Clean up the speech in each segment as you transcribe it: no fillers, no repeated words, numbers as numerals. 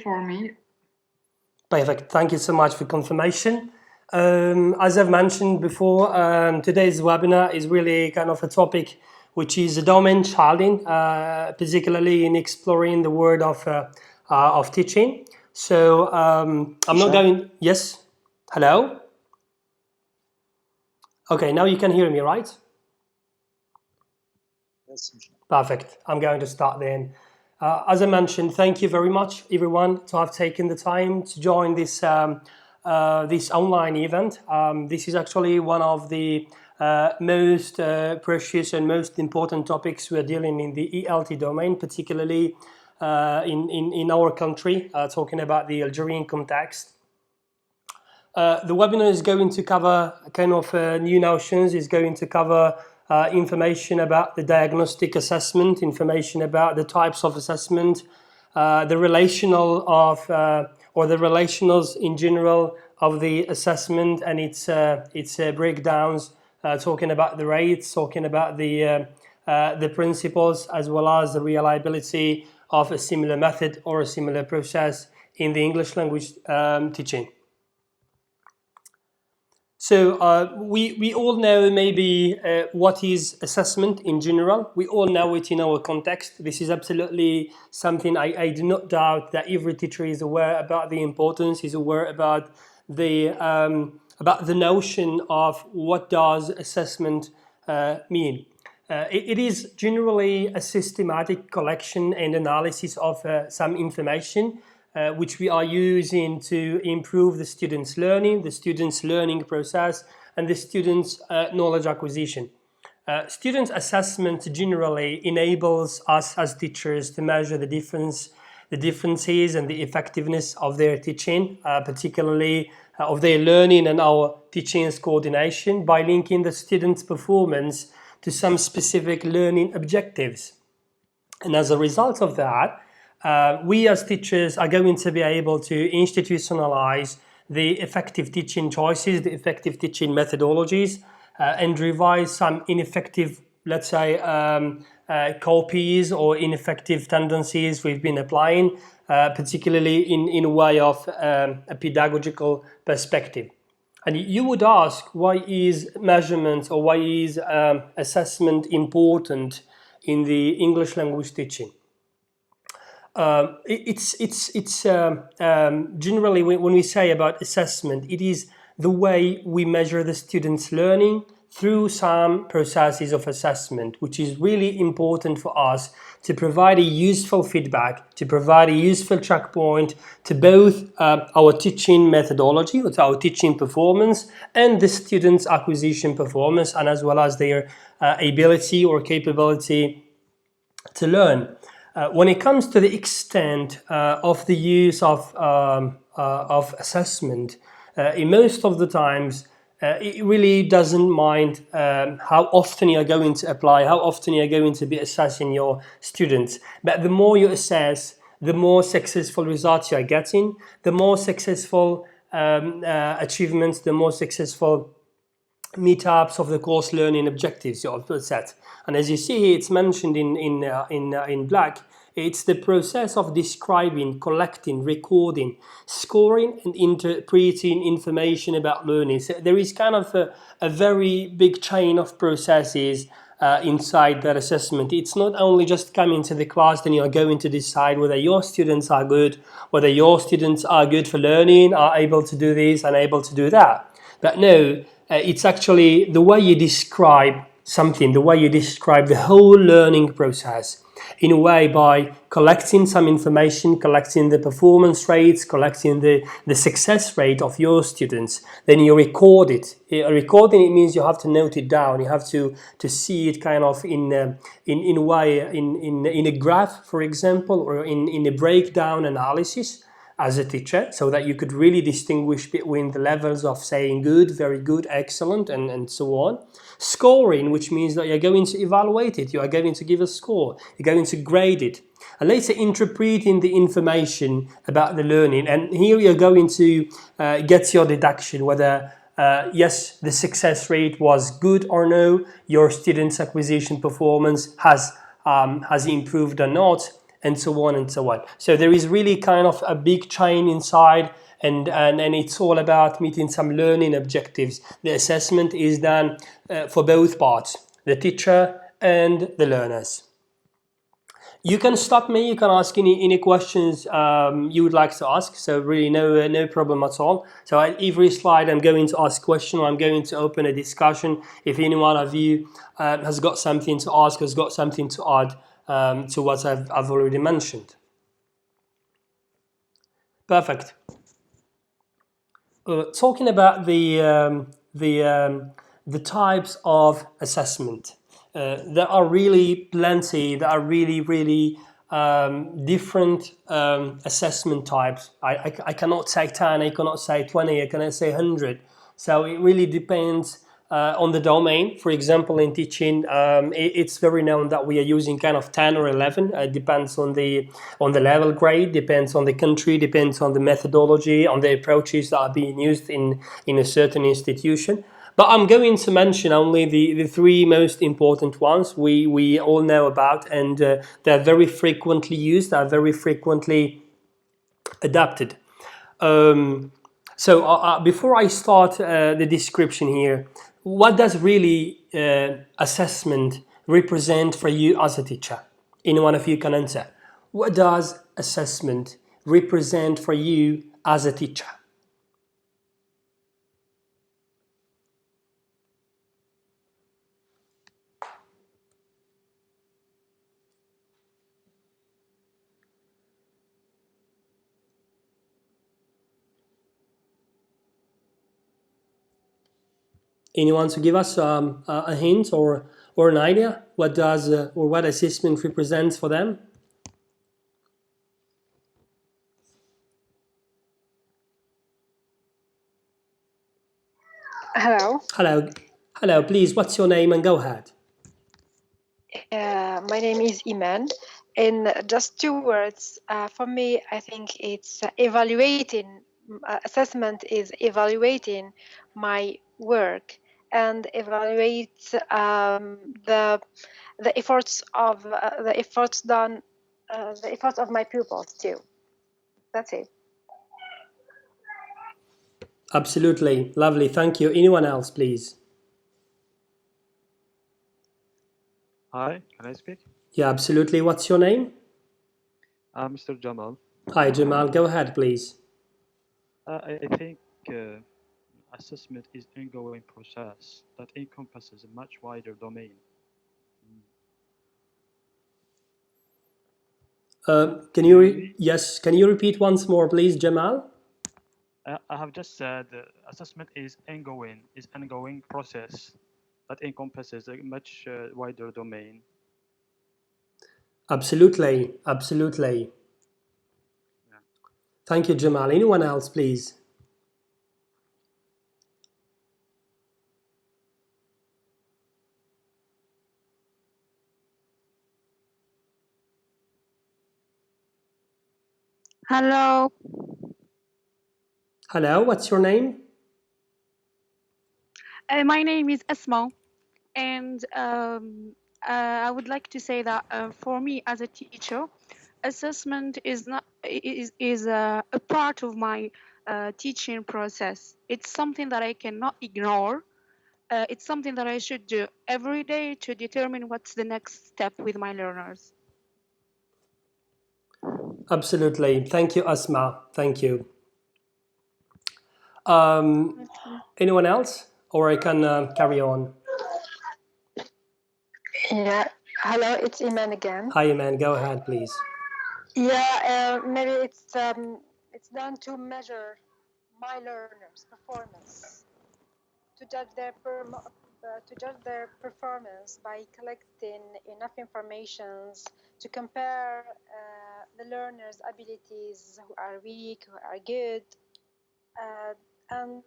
for me. Perfect. Thank you so much for confirmation. As I've mentioned before, today's webinar is really kind of a topic which is a domain challenging, particularly in exploring the world of teaching. So I'm not going. Yes. Hello. Okay. Now you can hear me, right? Yes. Perfect. I'm going to start then. As I mentioned, thank you very much, everyone, to have taken the time to join this this online event. This is actually one of the most precious and most important topics we're dealing in the ELT domain, particularly in our country, talking about the Algerian context. The webinar is going to cover kind of new notions, is going to cover information about the diagnostic assessment, information about the types of assessment, the relational of, or the relationals in general of the assessment and its breakdowns, talking about the rates, talking about the principles, as well as the reliability of a similar method or a similar process in the English language teaching. So we all know maybe what is assessment in general. We all know it in our context. This is absolutely something I do not doubt that every teacher is aware about the importance, is aware about the notion of what does assessment mean. It is generally a systematic collection and analysis of some information which we are using to improve the students' learning process, and the students' knowledge acquisition. Students' assessment generally enables us as teachers to measure the differences and the effectiveness of their teaching, particularly of their learning and our teaching's coordination, by linking the students' performance to some specific learning objectives. And as a result of that, we as teachers are going to be able to institutionalize the effective teaching choices, the effective teaching methodologies, and revise some ineffective, let's say, copies or ineffective tendencies we've been applying, particularly in a way of a pedagogical perspective. And you would ask, why is measurement or why is assessment important in the English language teaching? It's generally, when we say about assessment, it is the way we measure the students' learning through some processes of assessment, which is really important for us to provide a useful feedback, to provide a useful checkpoint to both our teaching methodology, to our teaching performance, and the students' acquisition performance, and as well as their ability or capability to learn. When it comes to the extent of the use of assessment, in most of the times, it really doesn't mind how often you're going to apply, how often you're going to be assessing your students. But the more you assess, the more successful results you're getting, the more successful achievements, the more successful meetups of the course learning objectives you have set. And as you see, it's mentioned in black. It's the process of describing, collecting, recording, scoring, and interpreting information about learning. So there is kind of a very big chain of processes inside that assessment. It's not only just coming to the class, then you're going to decide whether your students are good, whether your students are good for learning, are able to do this and able to do that. But no, it's actually the way you describe something, the way you describe the whole learning process, in a way by collecting some information, collecting the performance rates, collecting the success rate of your students. Then you record it. Recording, it means you have to note it down. You have to see it kind of in a way, in a graph, for example, or in a breakdown analysis as a teacher, so that you could really distinguish between the levels of saying good, very good, excellent, and so on. Scoring, which means that you're going to evaluate it, you are going to give a score, you're going to grade it. And later interpreting the information about the learning. And here you're going to get your deduction, whether yes, the success rate was good or no, your students' acquisition performance has improved or not. and so on and so on. So there is really kind of a big chain inside, and it's all about meeting some learning objectives. The assessment is done for both parts, the teacher and the learners. You can stop me, you can ask any questions you would like to ask, so really no problem at all. So at every slide I'm going to ask a question, or I'm going to open a discussion if any one of you has got something to ask, has got something to add to what I've already mentioned. Perfect. Talking about the types of assessment. There are really plenty, there are really different assessment types. I cannot say 10, I cannot say 20, I cannot say 100. So it really depends on the domain. For example, in teaching, it's very known that we are using kind of 10 or 11. It depends on the level grade, depends on the country, depends on the methodology, on the approaches that are being used in a certain institution. But I'm going to mention only the three most important ones we all know about, and they're very frequently used, are very frequently adapted. So before I start the description here, what does really assessment represent for you as a teacher? Any one of you can answer. What does assessment represent for you as a teacher? Anyone to give us a hint or an idea what does or what assessment represents for them? Hello. Hello. Please, what's your name and go ahead. My name is Iman. In just two words, for me, I think it's evaluating. Assessment is evaluating my work and evaluate the efforts of the efforts done, the efforts of my pupils too. That's it. Absolutely. Lovely. Thank you. Anyone else, please? Hi, can I speak? Yeah, absolutely. What's your name? Mr. Jamal. Hi, Jamal. Go ahead, please. I think assessment is an ongoing process that encompasses a much wider domain. Can you repeat once more, please, Jamal? I have just said assessment is ongoing process that encompasses a much wider domain. Absolutely. Yeah. Thank you, Jamal. Anyone else, please? Hello. Hello, what's your name? My name is Asma, and I would like to say that for me as a teacher, assessment is a part of my teaching process. It's something that I cannot ignore. It's something that I should do every day to determine what's the next step with my learners. Absolutely. Thank you, Asma. Thank you. Anyone else? Or I can carry on. Yeah. Hello, it's Iman again. Hi, Iman. Go ahead, please. Yeah, maybe it's done to measure my learners' performance, to judge their performance by collecting enough information to compare the learners' abilities, who are weak, who are good, and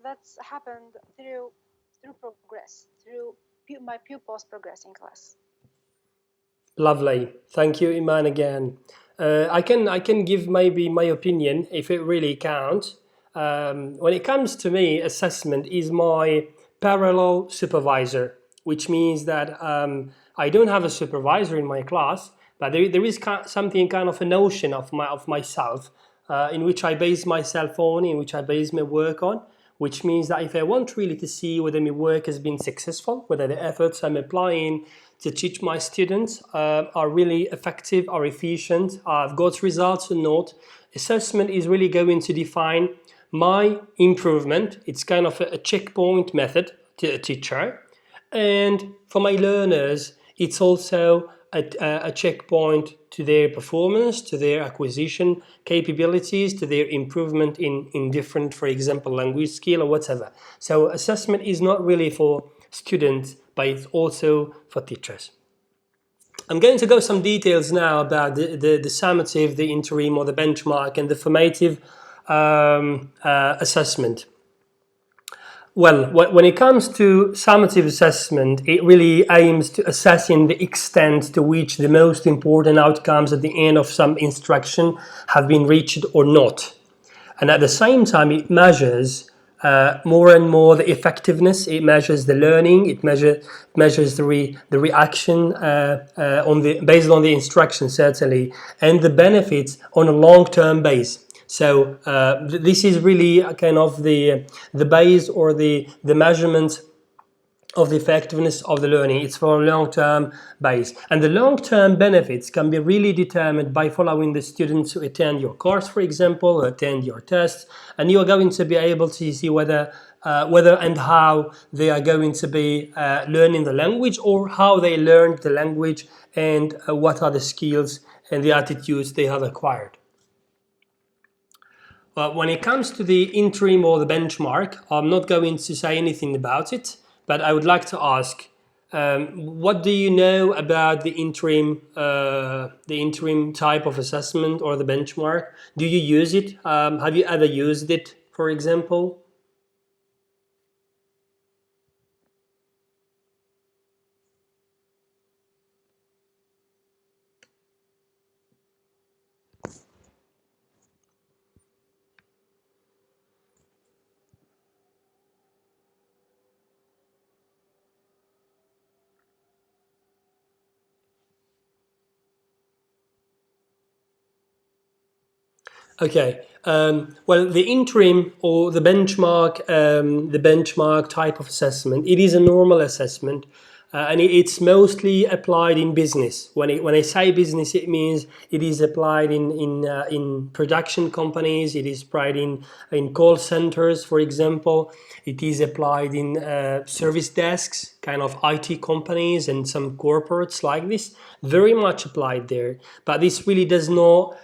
that's happened through my pupils' progress in class. Lovely. Thank you, Iman, again. I can give maybe my opinion if it really counts. When it comes to me, assessment is my parallel supervisor, which means that I don't have a supervisor in my class, But there is something kind of a notion of myself in which I base myself on, in which I base my work on, which means that if I want really to see whether my work has been successful, whether the efforts I'm applying to teach my students are really effective, are efficient, I've got results or not, assessment is really going to define my improvement. It's kind of a checkpoint method to a teacher. And for my learners, it's also a checkpoint to their performance, to their acquisition capabilities, to their improvement in different, for example, language skill or whatever. So assessment is not really for students, but it's also for teachers. I'm going to go some details now about the summative, the interim or the benchmark, and the formative assessment. Well, when it comes to summative assessment, it really aims to assessing the extent to which the most important outcomes at the end of some instruction have been reached or not. And at the same time, it measures more and more the effectiveness. It measures the learning. It measures the reaction based on the instruction, certainly, and the benefits on a long-term base. So this is really a kind of the base or the measurement of the effectiveness of the learning. It's for a long-term base. And the long-term benefits can be really determined by following the students who attend your course, for example, or attend your tests, and you are going to be able to see whether and how they are going to be learning the language, or how they learned the language, and what are the skills and the attitudes they have acquired. When it comes to the interim or the benchmark, I'm not going to say anything about it, but I would like to ask, what do you know about the interim type of assessment or the benchmark? Do you use it? Have you ever used it, for example? Okay. Well, the interim or the benchmark type of assessment, it is a normal assessment, and it's mostly applied in business. When I say business, it means it is applied in production companies. It is applied in call centers, for example. It is applied in service desks, kind of IT companies, and some corporates like this. Very much applied there, but this really does not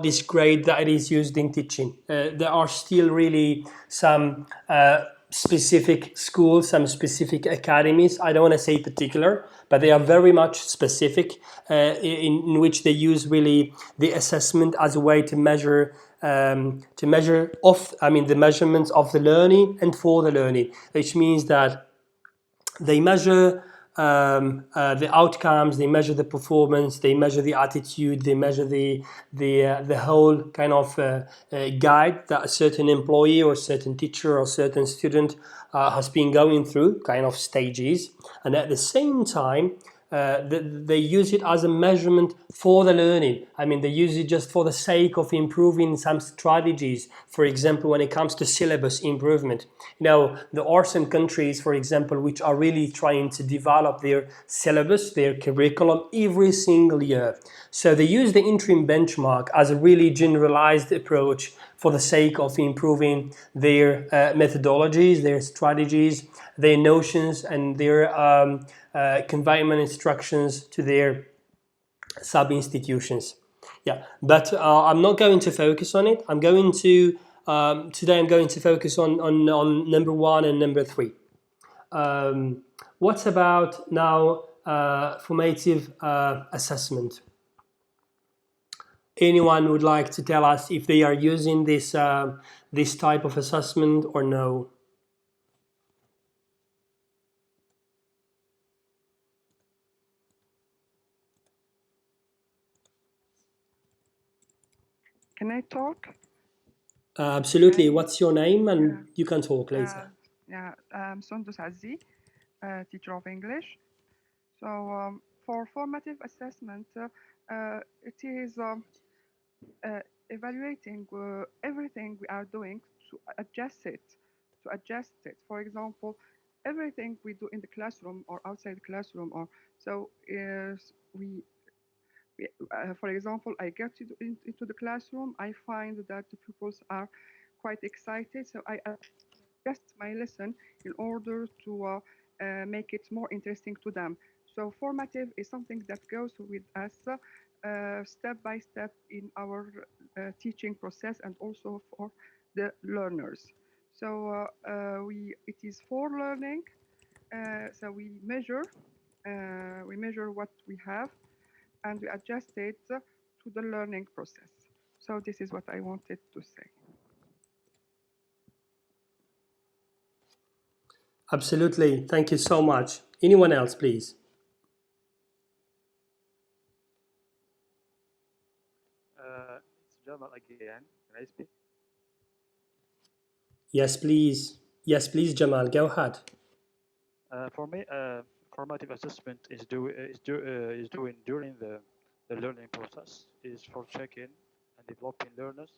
disgrade that it is used in teaching. There are still really some specific schools, some specific academies. I don't want to say particular, but they are very much specific in which they use really the assessment as a way to measure the measurements of the learning and for the learning, which means that they measure the outcomes, they measure the performance, they measure the attitude, they measure the whole kind of guide that a certain employee or certain teacher or certain student has been going through, kind of stages. And at the same time, they use it as a measurement for the learning. I mean, they use it just for the sake of improving some strategies. For example, when it comes to syllabus improvement, there are some countries, for example, which are really trying to develop their syllabus, their curriculum every single year. So they use the interim benchmark as a really generalized approach for the sake of improving their methodologies, their strategies, their notions, and their confinement instructions to their sub-institutions. Yeah, but I'm not going to focus on it. I'm going to today I'm going to focus on number 1 and number 3. What about now formative assessment? Anyone would like to tell us if they are using this this type of assessment or no? Can I talk? Absolutely. What's your name? And you can talk later. I'm Sundus Azzi, teacher of English. So for formative assessment, it is evaluating everything we are doing to adjust it. For example, everything we do in the classroom or outside the classroom, or so is for example, I get into the classroom, I find that the pupils are quite excited, so I adjust my lesson in order to make it more interesting to them. So formative is something that goes with us step by step in our teaching process and also for the learners. So it is for learning. So we measure what we have and we adjust it to the learning process. So this is what I wanted to say. Absolutely. Thank you so much. Anyone else, please? It's Jamal again. Can I speak? Yes, please. Yes, please, Jamal. Go ahead. For me, formative assessment is doing during the learning process is for checking and developing learners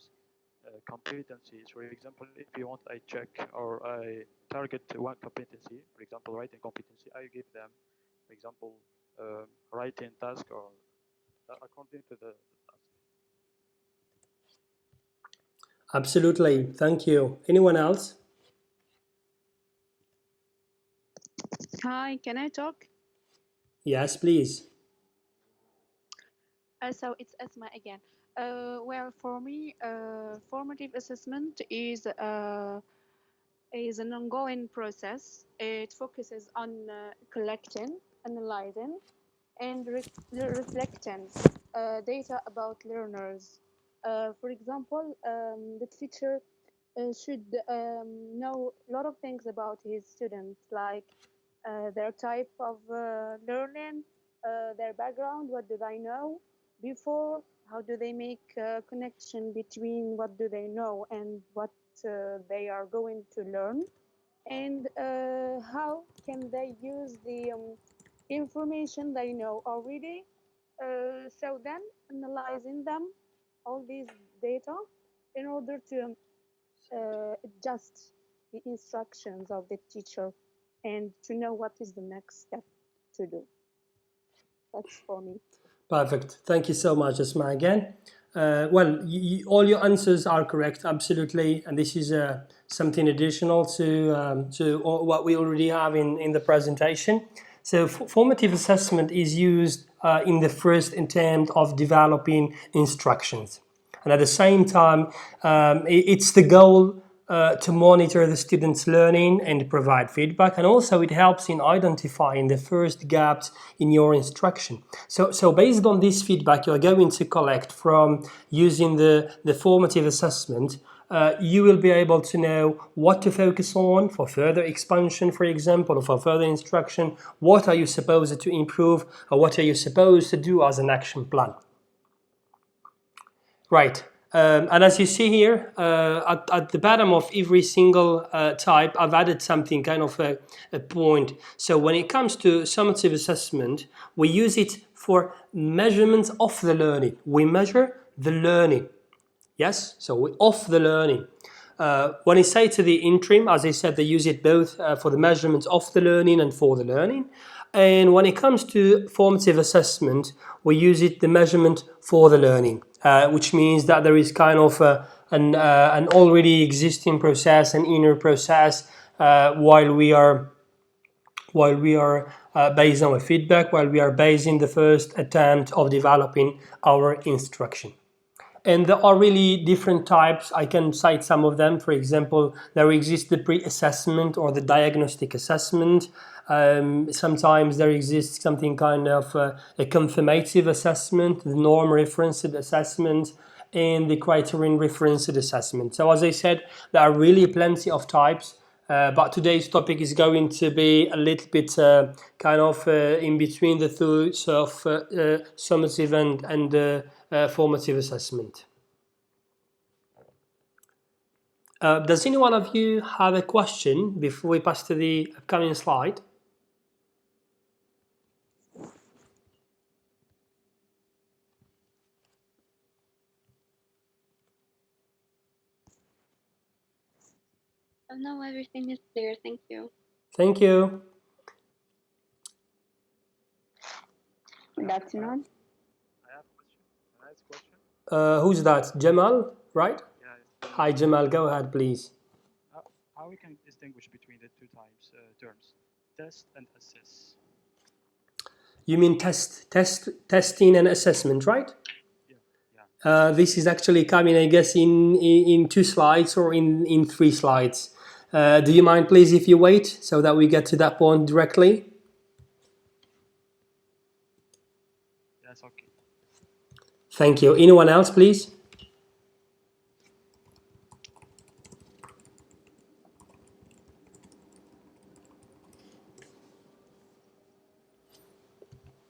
competencies. For example, if you want I check or I target one competency, for example, writing competency, I give them, for example, writing task or according to the task. Absolutely. Thank you. Anyone else? Hi, can I talk? Yes, please. So it's Esma again. Well, for me, formative assessment is an ongoing process. It focuses on collecting, analyzing, and reflecting data about learners. For example, the teacher should know a lot of things about his students, like their type of learning, their background, what do they know before, how do they make a connection between what do they know and what they are going to learn, and how can they use the information they know already. So then analyzing them, all these data, in order to adjust the instructions of the teacher and to know what is the next step to do. That's for me. Perfect. Thank you so much, Asma, again. Well, all your answers are correct, absolutely, and this is something additional to what we already have in the presentation. So formative assessment is used in the first attempt of developing instructions. And at the same time, it's the goal to monitor the students' learning and provide feedback, and also it helps in identifying the first gaps in your instruction. So based on this feedback you're going to collect from using the formative assessment, you will be able to know what to focus on for further expansion, for example, or for further instruction. What are you supposed to improve, or what are you supposed to do as an action plan? Right. And as you see here, at the bottom of every single type, I've added something, kind of a point. So when it comes to summative assessment, we use it for measurements of the learning. We measure the learning. Yes? So we off the learning. When I say to the interim, as I said, they use it both for the measurements of the learning and for the learning. And when it comes to formative assessment, we use it the measurement for the learning, which means that there is kind of an already existing process, an inner process, while we are based on a feedback, while we are based in the first attempt of developing our instruction. And there are really different types. I can cite some of them. For example, there exists the pre-assessment or the diagnostic assessment. Sometimes there exists something kind of a confirmative assessment, the norm referenced assessment, and the criterion referenced assessment. So as I said, there are really plenty of types. But today's topic is going to be a little bit kind of in between the two of summative and formative assessment. Does any one of you have a question before we pass to the upcoming slide? Oh, no, everything is clear. Thank you. Thank you. Good afternoon. I have a question. Can I ask a question? Who's that? Jamal, right? Yeah. It's Hi, Jamal. Go ahead, please. how we can distinguish between the two terms, test and assess? You mean testing and assessment, right? Yeah. This is actually coming, I guess, in 2 slides or in 3 slides. Do you mind, please, if you wait so that we get to that point directly? Yes. Okay. Thank you. Anyone else, please?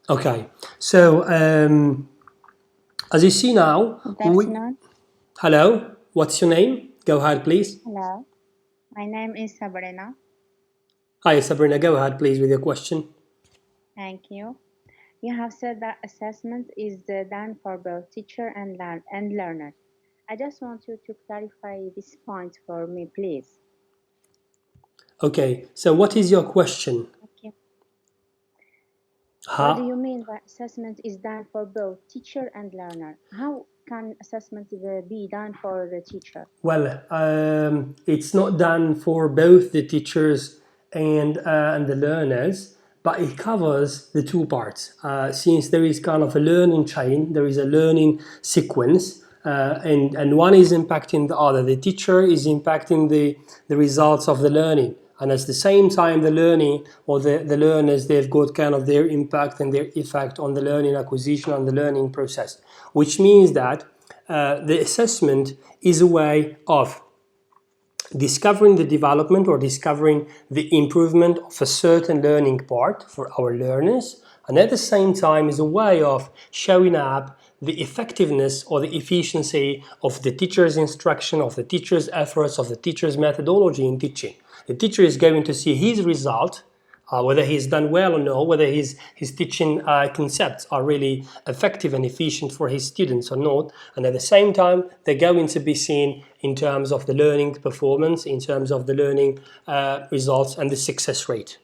Okay. So, as you see now, Good afternoon. hello. What's your name? Go ahead, please. Hello. My name is Sabrina. Hi, Sabrina. Go ahead, please, with your question. Thank you. You have said that assessment is done for both teacher and learner. I just want you to clarify this point for me, please. Okay. So, what is your question? Okay. Huh? What do you mean by assessment is done for both teacher and learner? How can assessment be done for the teacher? Well, it's not done for both the teachers and the learners, but it covers the 2 parts. Since there is kind of a learning chain, there is a learning sequence, and one is impacting the other. The teacher is impacting the results of the learning. And at the same time, the learning or the learners, they've got kind of their impact and their effect on the learning acquisition and the learning process, which means that the assessment is a way of discovering the development or discovering the improvement of a certain learning part for our learners, and at the same time is a way of showing up the effectiveness or the efficiency of the teacher's instruction, of the teacher's efforts, of the teacher's methodology in teaching. The teacher is going to see his result, whether he's done well or no, whether his teaching concepts are really effective and efficient for his students or not. And at the same time, they're going to be seen in terms of the learning performance, in terms of the learning results and the success rate.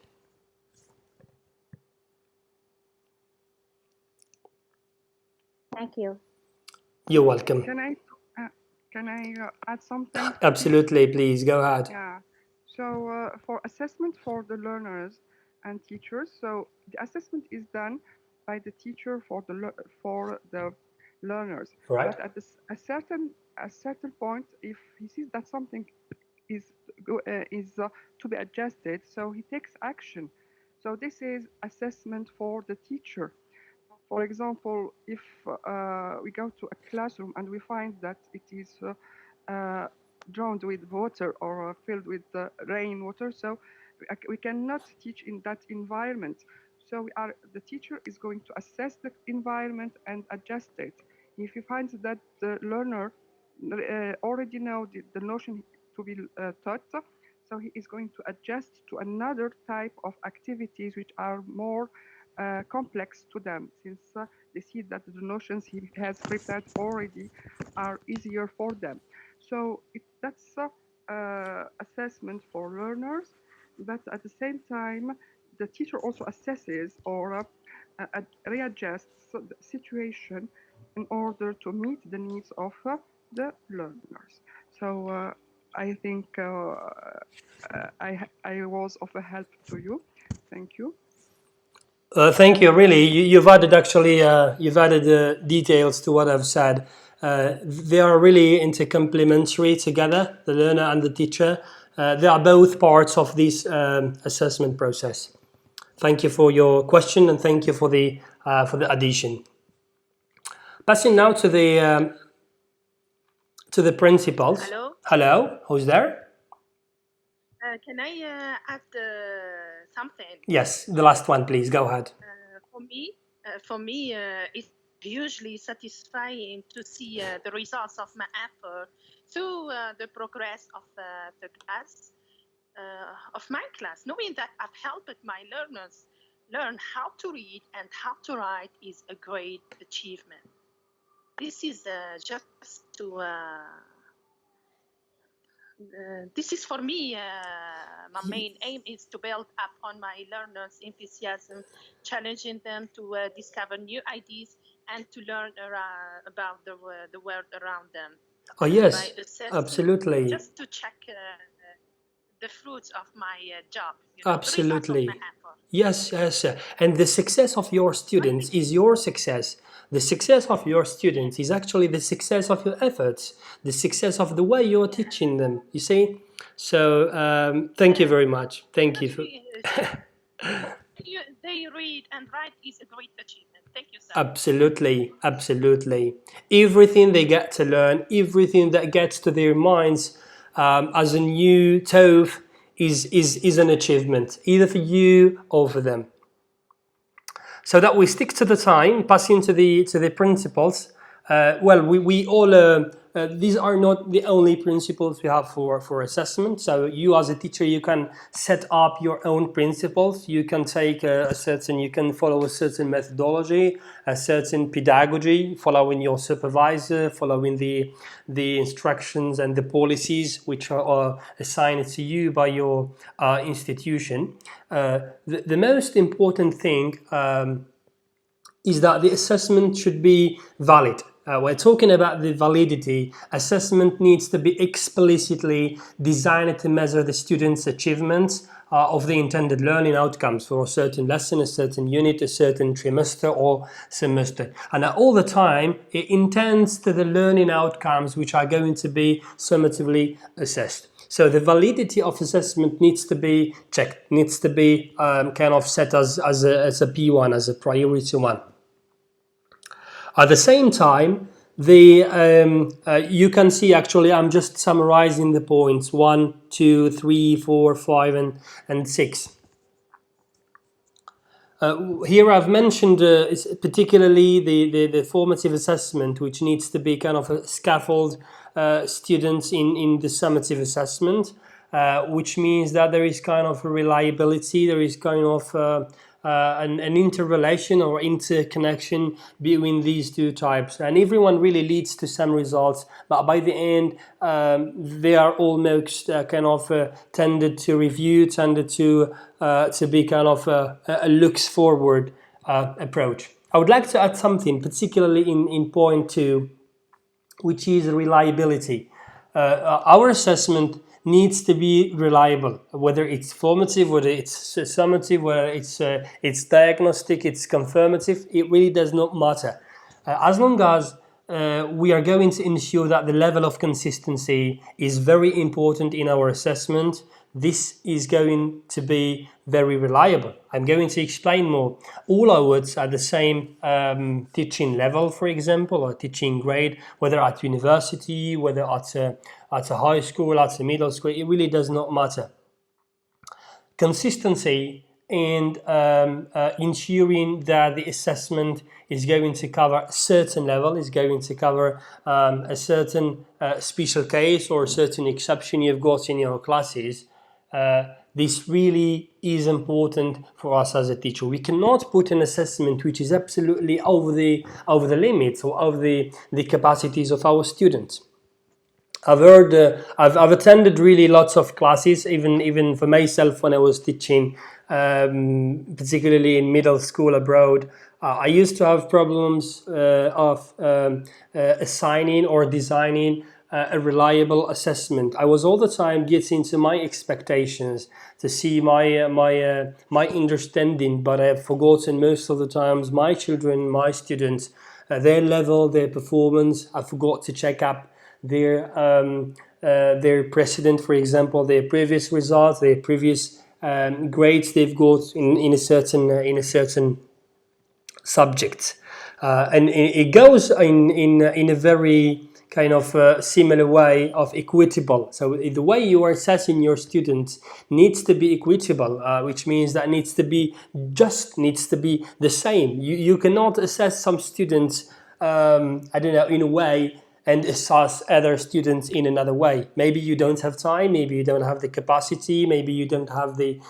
Thank you. You're welcome. Can I add something? Absolutely, please go ahead. Yeah. So for assessment for the learners and teachers, so the assessment is done by the teacher for the learners. Right. But at a certain point, if he sees that something is to be adjusted, so he takes action. So this is assessment for the teacher. For example, if we go to a classroom and we find that it is drowned with water or filled with rainwater, so we cannot teach in that environment. So the teacher is going to assess the environment and adjust it. If he finds that the learner already know the notion to be taught, so he is going to adjust to another type of activities which are more complex to them, since they see that the notions he has prepared already are easier for them. So that's assessment for learners, but at the same time, the teacher also assesses or readjusts the situation in order to meet the needs of the learners. So I think I was of a help to you. Thank you. Thank you. Really, you've added details to what I've said. They are really intercomplementary together, the learner and the teacher. They are both parts of this assessment process. Thank you for your question and thank you for the addition. Passing now to the principals. Hello. Hello, who's there? Can I add something? Yes, the last one, please. Go ahead. For me, it's hugely satisfying to see the results of my effort through the progress of the class, of my class. Knowing that I've helped my learners learn how to read and how to write is a great achievement. This is just to this is for me, my main aim is to build up on my learners' enthusiasm, challenging them to discover new ideas and to learn about the world around them. Oh By yes, assessing, absolutely. just to check the fruits of my job, the results of my Absolutely. effort. Yes, yes. And the success of your students is your success. The success of your students is actually the success of your efforts, the success of the way you're teaching them, you see? So thank you very much. Thank you. For They read and write is a great achievement. Thank you, sir. Absolutely, absolutely. Everything they get to learn, everything that gets to their minds as a new tove is an achievement, either for you or for them. So that we stick to the time, passing to the principles. Well, we all these are not the only principles we have for assessment. So you as a teacher, you can set up your own principles. You can take you can follow a certain methodology, a certain pedagogy, following your supervisor, following the instructions and the policies which are assigned to you by your institution. The most important thing is that the assessment should be valid. We're talking about the validity. Assessment needs to be explicitly designed to measure the student's achievements of the intended learning outcomes for a certain lesson, a certain unit, a certain trimester or semester. And at all the time, it intends to the learning outcomes which are going to be summatively assessed. So the validity of assessment needs to be checked, needs to be kind of set as a P1, as a priority one. At the same time, you can see actually I'm just summarizing the points 1, 2, 3, 4, 5, and 6. Here I've mentioned particularly the formative assessment, which needs to be kind of a scaffold students in the summative assessment, which means that there is kind of a reliability, there is kind of an interrelation or interconnection between these two types, and everyone really leads to some results, but by the end they are almost kind of tended to review, tended to be kind of a looks forward approach. I would like to add something, particularly in point 2, which is reliability. Our assessment needs to be reliable, whether it's formative, whether it's summative, whether it's diagnostic, it's confirmative. It really does not matter. As long as we are going to ensure that the level of consistency is very important in our assessment, this is going to be very reliable. I'm going to explain more. All awards are the same teaching level, for example, or teaching grade, whether at university, whether at a high school, at a middle school, it really does not matter. Consistency and ensuring that the assessment is going to cover a certain level, is going to cover a certain special case or a certain exception you've got in your classes. This really is important for us as a teacher. We cannot put an assessment which is absolutely over the limits or over the capacities of our students. I've heard, I've attended really lots of classes, even for myself when I was teaching, particularly in middle school abroad. I used to have problems of assigning or designing a reliable assessment. I was all the time getting to my expectations to see my understanding, but I've forgotten most of the times my children, my students, their level, their performance. I forgot to check up their precedent, for example, their previous results, their previous grades they've got in a certain subject, and it goes in a very kind of similar way of equitable. So the way you are assessing your students needs to be equitable, which means that needs to be the same. You cannot assess some students in a way and assess other students in another way. Maybe you don't have time, maybe you don't have the capacity, maybe you don't have the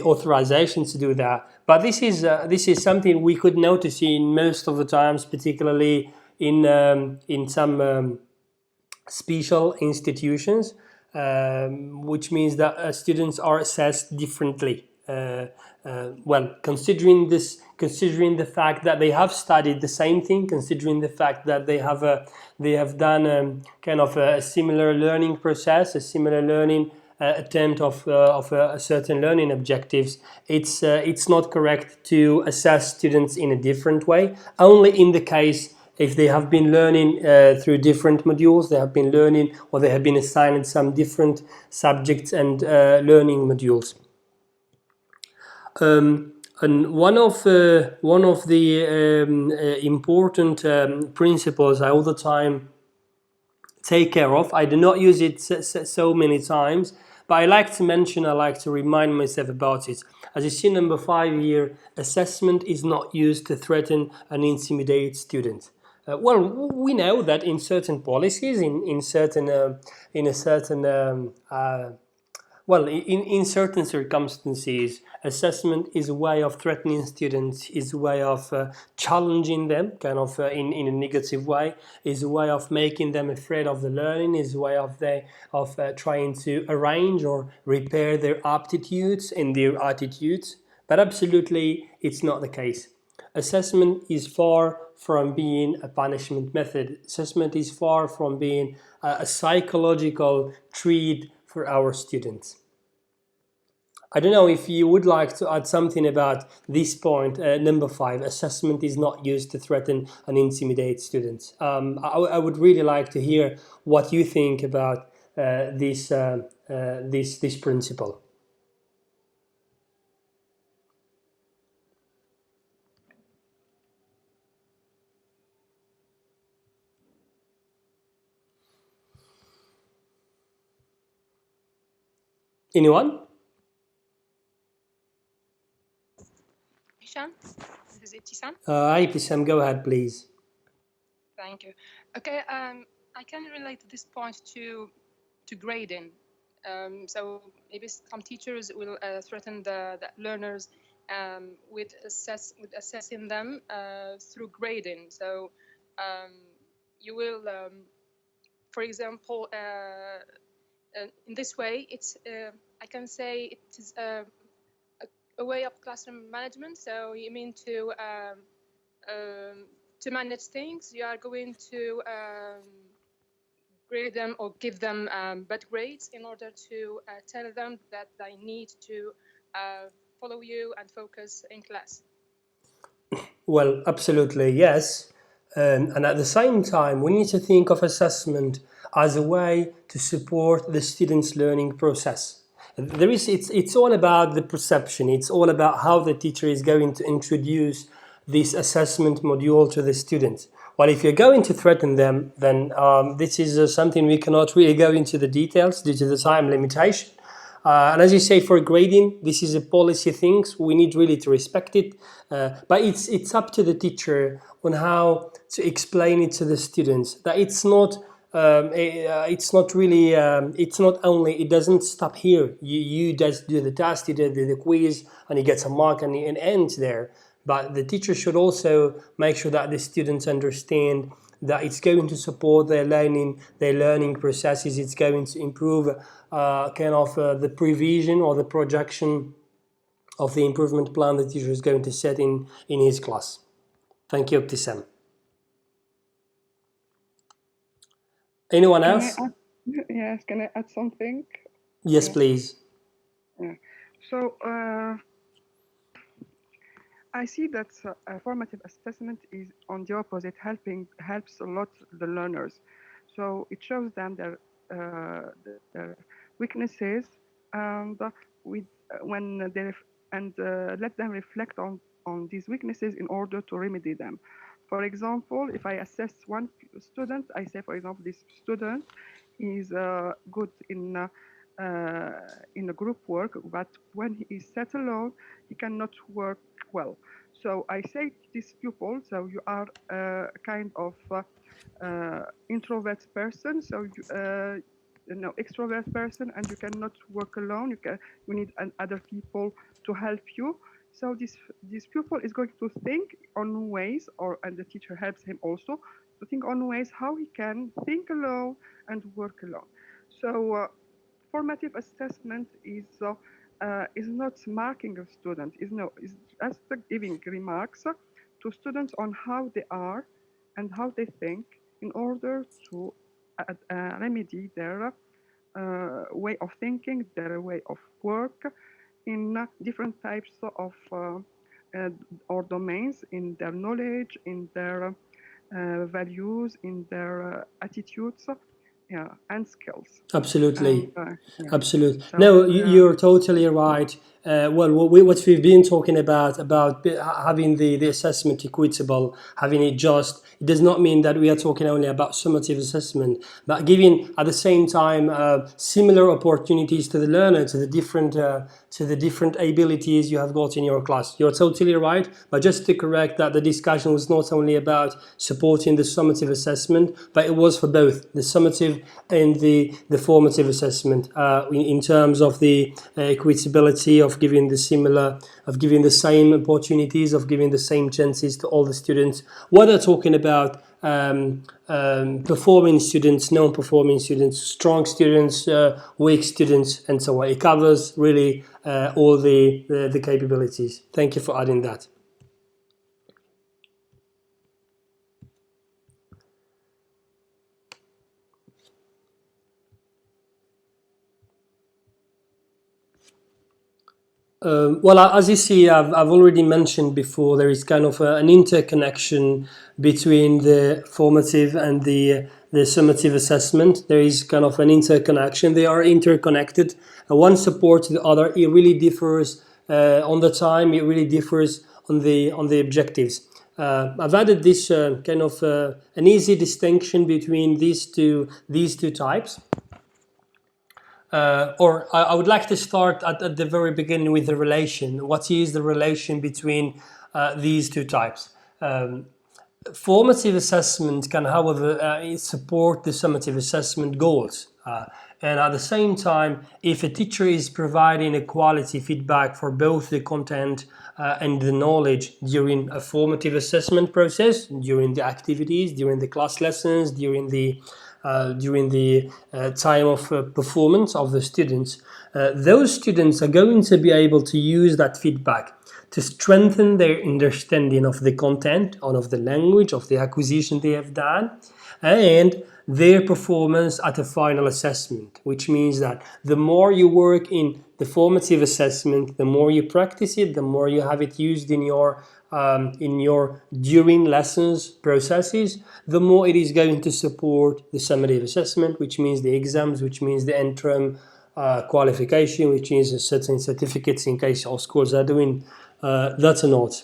authorization to do that. But this is something we could notice in most of the times, particularly in some special institutions, which means that students are assessed differently. Well, considering the fact that they have studied the same thing, considering the fact that they have done kind of a similar learning process, a similar learning attempt of a certain learning objectives, it's not correct to assess students in a different way. Only in the case if they have been learning through different modules, they have been learning or they have been assigned some different subjects and learning modules. And one of the important principles I all the time take care of. I do not use it so many times, but I like to remind myself about it. As you see, number 5 here, assessment is not used to threaten and intimidate students. Well, we know that in certain policies, in a certain well, in certain circumstances, assessment is a way of threatening students, is a way of challenging them, kind of in a negative way, is a way of making them afraid of the learning, is a way of trying to arrange or repair their aptitudes and their attitudes. But absolutely, it's not the case. Assessment is far from being a punishment method. Assessment is far from being a psychological treat for our students. I don't know if you would like to add something about this point, number 5. Assessment is not used to threaten and intimidate students. I would really like to hear what you think about this principle. Anyone? Hicham, is it Hicham? Hi, Pissam, go ahead, please. Thank you. Okay, I can relate this point to grading. So maybe some teachers will threaten the learners with assessing them through grading. So you will, for example, in this way, it's I can say it is a way of classroom management. So you mean to manage things, you are going to grade them or give them bad grades in order to tell them that they need to follow you and focus in class. Well, absolutely, yes. And at the same time, we need to think of assessment as a way to support the student's learning process. It's all about the perception. It's all about how the teacher is going to introduce this assessment module to the students. Well, if you're going to threaten them, then this is something we cannot really go into the details due to the time limitation. And as you say, for grading, this is a policy thing. So we need really to respect it. But it's up to the teacher on how to explain it to the students. That it's not really. It's not only. It doesn't stop here. You just do the test, you do the quiz, and you get some mark, and it ends there. But the teacher should also make sure that the students understand that it's going to support their learning processes. It's going to improve the prevision or the projection of the improvement plan the teacher is going to set in his class. Thank you, Ibtisam. Anyone else? Yes, can I add something? Yes, please. Yeah. So I see that formative assessment is on the opposite, helps a lot the learners. So it shows them their weaknesses and when they let them reflect on these weaknesses in order to remedy them. For example, if I assess one student, I say, for example, this student is good in a group work, but when he is set alone, he cannot work well. So I say to this pupil, so you are a kind of introvert person, so extrovert person, and you cannot work alone. You need other people to help you. So this pupil is going to think on ways, and the teacher helps him also to think on ways how he can think alone and work alone. So formative assessment is not marking a student, is just giving remarks to students on how they are and how they think in order to remedy their way of thinking, their way of work in different types of or domains, in their knowledge, in their values, in their attitudes, yeah, and skills. Absolutely. Yeah. Absolutely. So, No, you're totally right. Well, what we've been talking about having the assessment equitable, having it just, it does not mean that we are talking only about summative assessment, but giving at the same time similar opportunities to the learner, to the different abilities you have got in your class. You're totally right. But just to correct that, the discussion was not only about supporting the summative assessment, but it was for both the summative and the formative assessment in terms of the equitability of giving the same opportunities, of giving the same chances to all the students. What are talking about performing students, non-performing students, strong students, weak students, and so on. It covers really all the capabilities. Thank you for adding that. Well, as you see, I've already mentioned before, there is kind of an interconnection between the formative and the summative assessment. There is kind of an interconnection. They are interconnected. One supports the other. It really differs on the time. It really differs on the objectives. I've added this kind of an easy distinction between these two types. Or I would like to start at the very beginning with the relation. What is the relation between these two types? Formative assessment can, however, support the summative assessment goals. And at the same time, if a teacher is providing a quality feedback for both the content and the knowledge during a formative assessment process, during the activities, during the class lessons, during the time of performance of the students, those students are going to be able to use that feedback to strengthen their understanding of the content, of the language, of the acquisition they have done, and their performance at a final assessment, which means that the more you work in the formative assessment, the more you practice it, the more you have it used in your during lessons processes, the more it is going to support the summative assessment, which means the exams, which means the interim qualification, which is certain certificates in case all schools are doing that or not.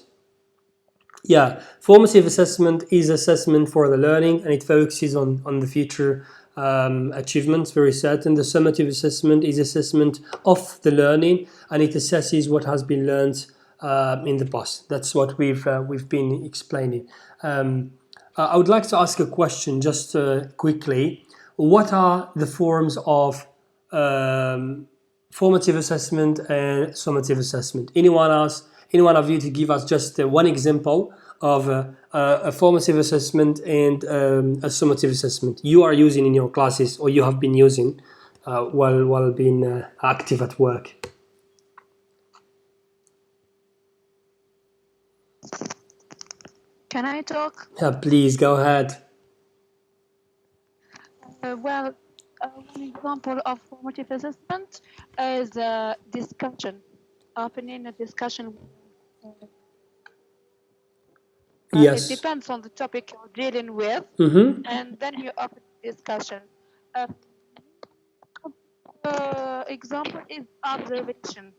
Yeah, formative assessment is assessment for the learning, and it focuses on the future achievements, very certain. The summative assessment is assessment of the learning, and it assesses what has been learned in the past. That's what we've been explaining. I would like to ask a question just quickly. What are the forms of formative assessment and summative assessment? Anyone else? Anyone of you to give us just one example of a formative assessment and a summative assessment you are using in your classes, or you have been using while being active at work? Can I talk? Please go ahead. Well, one example of formative assessment is a discussion, opening a discussion. Yes. It depends on the topic you're dealing with, and then you open discussion. Example is observation.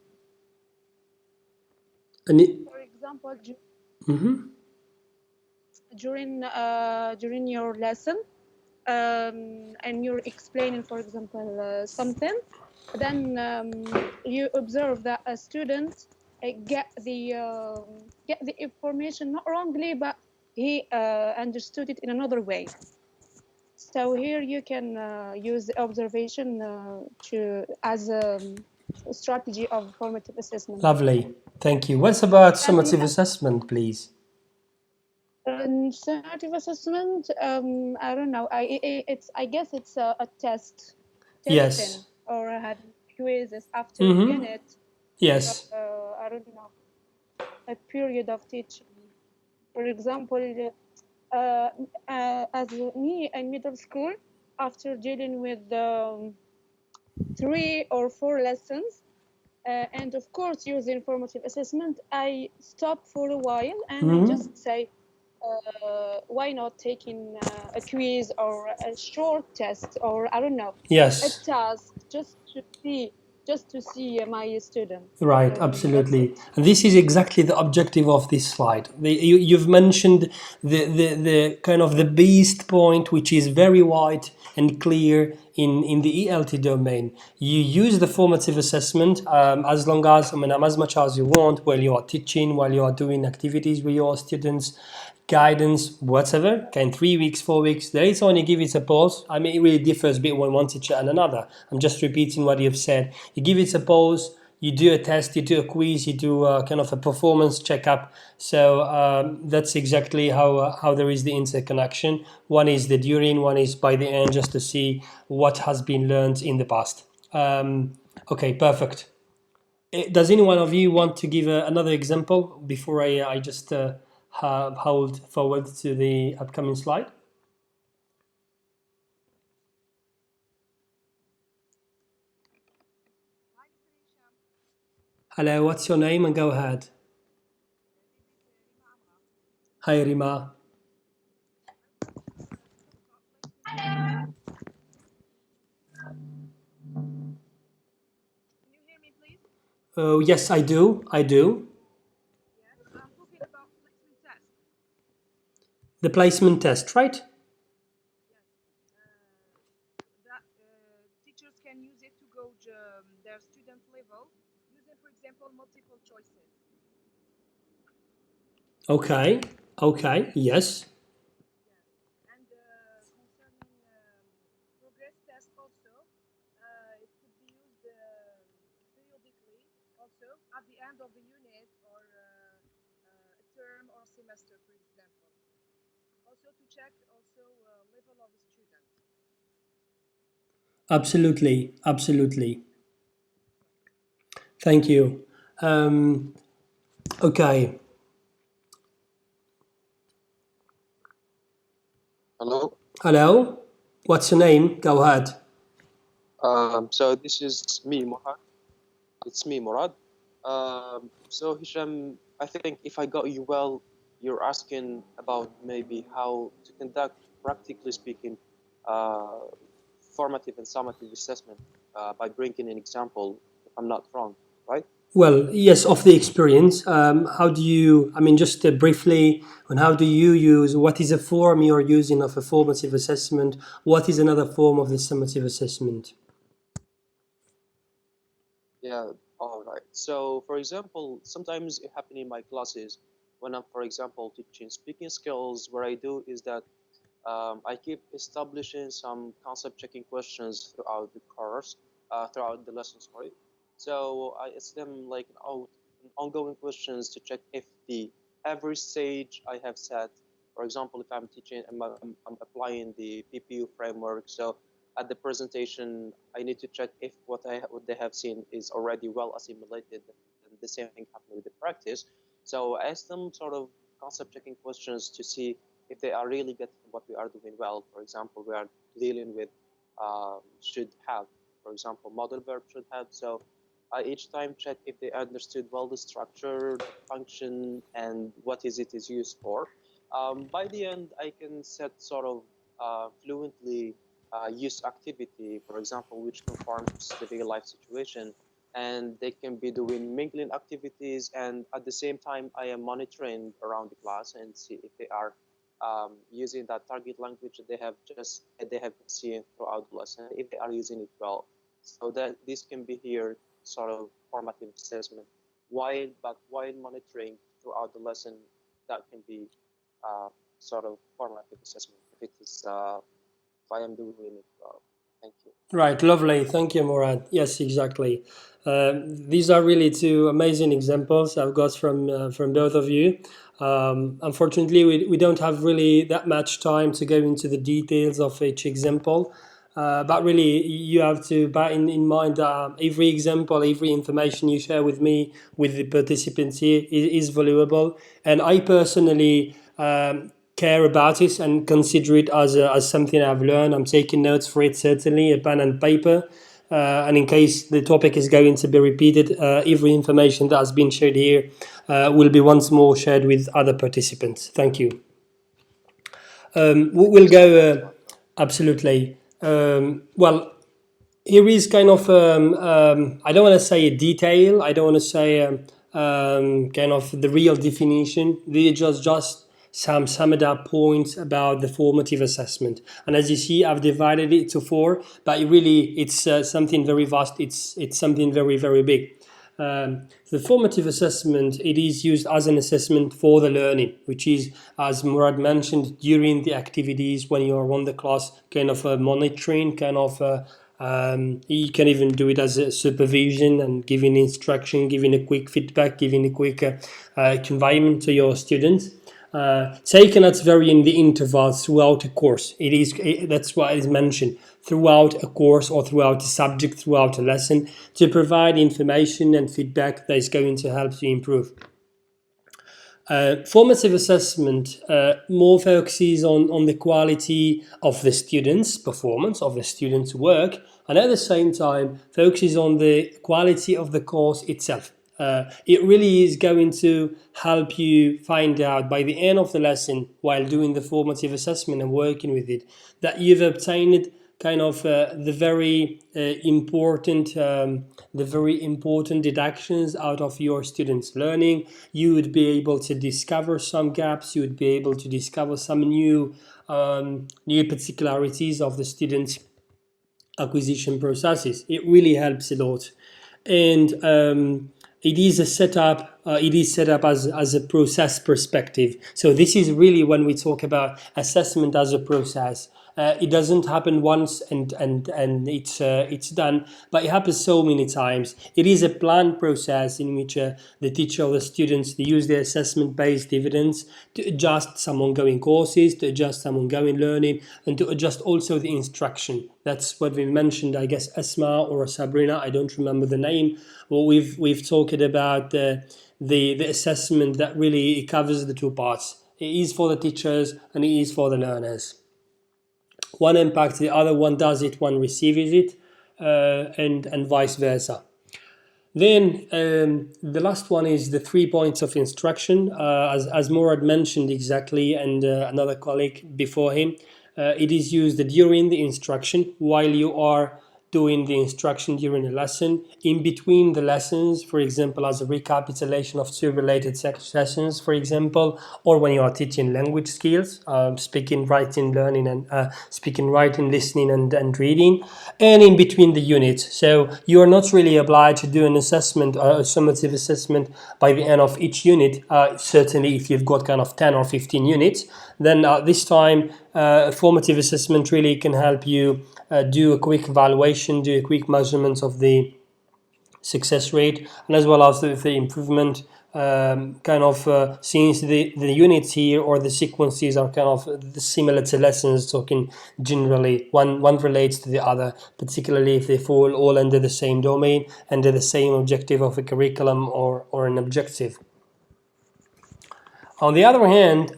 For example, during your lesson, and you're explaining, for example, something, then you observe that a student get the information not wrongly, but he understood it in another way. So here you can use the observation as a strategy of formative assessment. Lovely, thank you. What's about summative assessment, please? Summative assessment, I don't know. I guess it's a test, Yes. testing, or had quizzes after Mm-hmm. unit. Yes. I don't know, a period of teaching. For example, as me in middle school, after dealing with 3 or 4 lessons, and of course using formative assessment, I stop for a while and I just say, why not taking a quiz or a short test, or I don't know, Yes. a task, just to see my students. Right, absolutely. And this is exactly the objective of this slide. You've mentioned the kind of the beast point, which is very wide and clear in the ELT domain. You use the formative assessment as long as, as much as you want, while you are teaching, while you are doing activities with your students, guidance, whatever. Okay, in 3 weeks, 4 weeks, there is only give it a pause. It really differs between one teacher and another. I'm just repeating what you've said. You give it a pause, you do a test, you do a quiz, you do a kind of a performance checkup. So that's exactly how there is the interconnection. One is the during, one is by the end, just to see what has been learned in the past. Okay, perfect. Does any one of you want to give another example before I just hold forward to the upcoming slide? Hello, what's your name? And go ahead. Hi, Rima. Oh, yes, I do. I do. The placement test, right? Teachers can use it to gauge their student level using, for example, multiple choices. Okay. Okay. Yes. And concerning progress test also, it could be used periodically also at the end of the unit or a term or semester, for example. Also to check also level of the student. Absolutely. Absolutely. Thank you. Okay. Hello. Hello. What's your name? Go ahead. So this is me, Murad. It's me, Murad. So Hisham, I think if I got you well, you're asking about maybe how to conduct, practically speaking, uh, formative and summative assessment by bringing an example, if I'm not wrong, right? Well, yes, of the experience. How do you, just briefly, on how do you use, what is a form you're using of a formative assessment? What is another form of the summative assessment? Yeah, all right. So, for example, sometimes it happens in my classes when I'm, for example, teaching speaking skills. What I do is that I keep establishing some concept checking questions throughout the course, throughout the lesson, sorry. So I ask them like ongoing questions to check if the every stage I have set, for example, if I'm teaching, I'm applying the PPU framework. So at the presentation, I need to check if what they have seen is already well assimilated, and the same thing happened with the practice. So I ask them sort of concept checking questions to see if they are really getting what we are doing well. For example, we are dealing with should have, for example, model verb should have. So I each time check if they understood well the structure, the function, and what is used for. By the end, I can set sort of fluently use activity, for example, which conforms to the real life situation. And they can be doing mingling activities, and at the same time, I am monitoring around the class and see if they are using that target language that they have been seeing throughout the lesson, if they are using it well. So that this can be here sort of formative assessment. While monitoring throughout the lesson, that can be sort of formative assessment if it is if I am doing it well. Thank you. Right, lovely. Thank you, Murad. Yes, exactly. These are really two amazing examples I've got from both of you. Unfortunately, we don't have really that much time to go into the details of each example. But really, you have to bear in mind that every example, every information you share with me, with the participants here, is valuable. And I personally care about it and consider it as something I've learned. I'm taking notes for it, certainly, a pen and paper. And in case the topic is going to be repeated, every information that has been shared here will be once more shared with other participants. Thank you. We'll go absolutely. Well, here is kind of I don't want to say a detail. I don't want to say kind of the real definition. These are just some summed up points about the formative assessment. And as you see, I've divided it to four, but it's something very vast. It's something very, very big. The formative assessment, it is used as an assessment for the learning, which is, as Murad mentioned, during the activities when you are on the class, kind of monitoring, kind of you can even do it as a supervision and giving instruction, giving a quick feedback, giving a quick environment to your students. Taken at varying the intervals throughout a course. That's what is mentioned throughout a course or throughout a subject, throughout a lesson, to provide information and feedback that is going to help you improve. Formative assessment more focuses on the quality of the student's performance, of the student's work, and at the same time focuses on the quality of the course itself. It really is going to help you find out by the end of the lesson, while doing the formative assessment and working with it, that you've obtained kind of the very important deductions out of your students' learning. You would be able to discover some gaps. You would be able to discover some new particularities of the students' acquisition processes. It really helps a lot, and it is set up as a process perspective. So this is really when we talk about assessment as a process. It doesn't happen once and it's done, but it happens so many times. It is a planned process in which the teacher or the students, they use the assessment-based evidence to adjust some ongoing courses, to adjust some ongoing learning, and to adjust also the instruction. That's what we mentioned, I guess, Asma or Sabrina, I don't remember the name. Well, we've talked about the assessment that really covers the two parts. It is for the teachers and it is for the learners. One impacts the other, one does it, one receives it, and vice versa. Then the last one is the 3 points of instruction. As Murad mentioned exactly, and another colleague before him, it is used during the instruction, while you are doing the instruction during a lesson, in between the lessons, for example, as a recapitulation of two related sessions, for example, or when you are teaching language skills, speaking, writing, learning, and speaking, writing, listening, and reading, and in between the units. So you are not really obliged to do an assessment, a summative assessment by the end of each unit. Certainly, if you've got kind of 10 or 15 units, then this time formative assessment really can help you do a quick evaluation, do a quick measurement of the success rate, and as well as the improvement, since the units here or the sequences are kind of similar to lessons, talking generally, one relates to the other, particularly if they fall all under the same domain, under the same objective of a curriculum or an objective. On the other hand,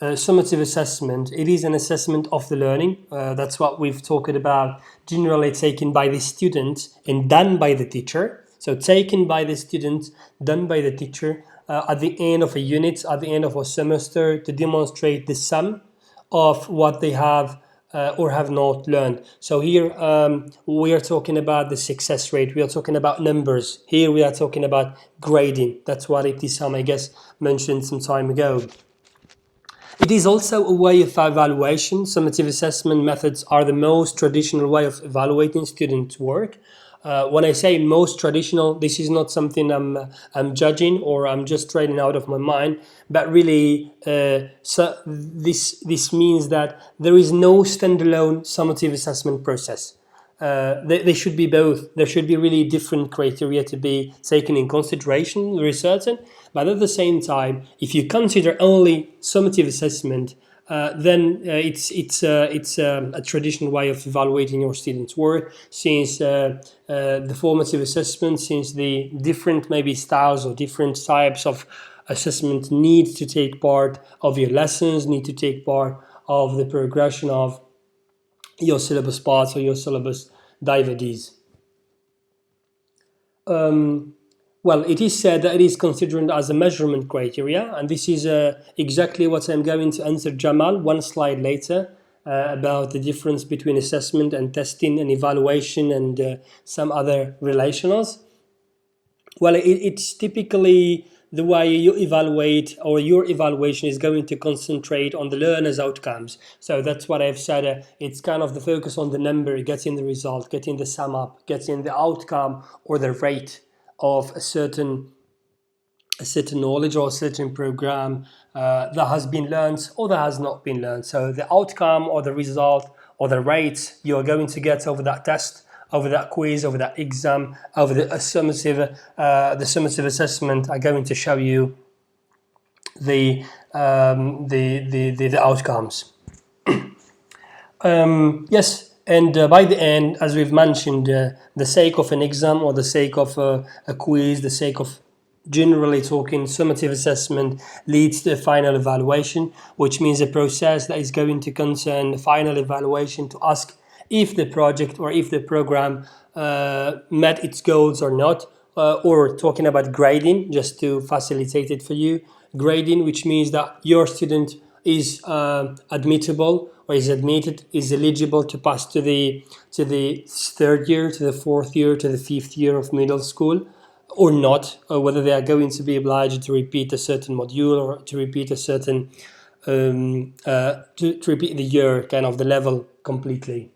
summative assessment, it is an assessment of the learning. That's what we've talked about, generally taken by the student and done by the teacher. So taken by the student, done by the teacher at the end of a unit, at the end of a semester, to demonstrate the sum of what they have or have not learned. So here we are talking about the success rate. We are talking about numbers. Here we are talking about grading. That's what Hicham, I guess, mentioned some time ago. It is also a way of evaluation. Summative assessment methods are the most traditional way of evaluating students' work. When I say most traditional, this is not something I'm judging or I'm just trading out of my mind, but really this means that there is no standalone summative assessment process. they should be both. There should be really different criteria to be taken in consideration, very certain. But at the same time, if you consider only summative assessment, then it's a traditional way of evaluating your students' work. Since the formative assessment, since the different maybe styles or different types of assessment need to take part of your lessons, need to take part of the progression of your syllabus parts or your syllabus divides. Well, it is said that it is considered as a measurement criteria, and this is exactly what I'm going to answer Jamal one slide later about the difference between assessment and testing and evaluation and some other relationals. Well, it's typically the way you evaluate, or your evaluation is going to concentrate on the learner's outcomes. So that's what I've said. It's kind of the focus on the number, getting the result, getting the sum up, getting the outcome or the rate of a certain knowledge or a certain program that has been learned or that has not been learned. So the outcome or the result or the rate you are going to get over that test, over that quiz, over that exam, over the summative assessment are going to show you the outcomes. Yes, and by the end, as we've mentioned, the sake of an exam or the sake of a quiz, the sake of generally talking, summative assessment leads to a final evaluation, which means a process that is going to concern the final evaluation to ask if the project or if the program met its goals or not, or talking about grading, just to facilitate it for you. Grading, which means that your student is admittable or is admitted, is eligible to pass to the third year, to the fourth year, to the fifth year of middle school, or not, or whether they are going to be obliged to repeat a certain module or to repeat a certain to repeat the year, kind of the level completely.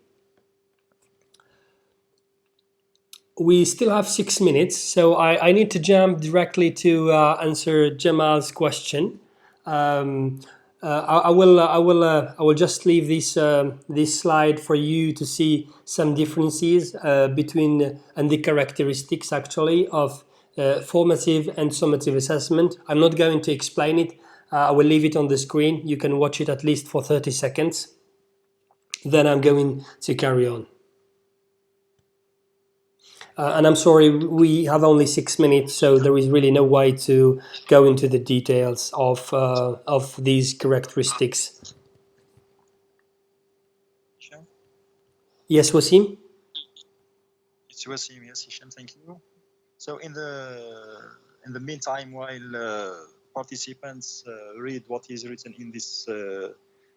We still have 6 minutes, so I need to jump directly to answer Jamal's question. I will just leave this slide for you to see some differences between and the characteristics actually of formative and summative assessment. I'm not going to explain it. I will leave it on the screen. You can watch it at least for 30 seconds. Then I'm going to carry on. And I'm sorry, we have only 6 minutes, so there is really no way to go into the details of these characteristics. Sure. Yes, Wasim? It's Wasim, yes, Hicham, thank you. So in the meantime, while participants read what is written in this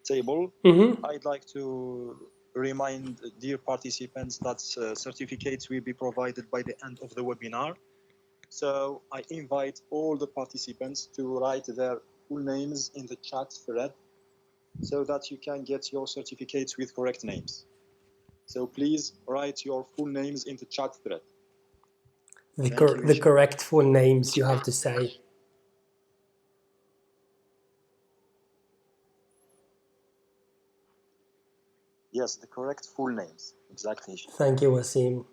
table, I'd like to remind dear participants that certificates will be provided by the end of the webinar. So I invite all the participants to write their full names in the chat thread so that you can get your certificates with correct names. So please write your full names in the chat thread. The correct full names, you have to say. Yes, the correct full names, exactly. Thank you, Wasim.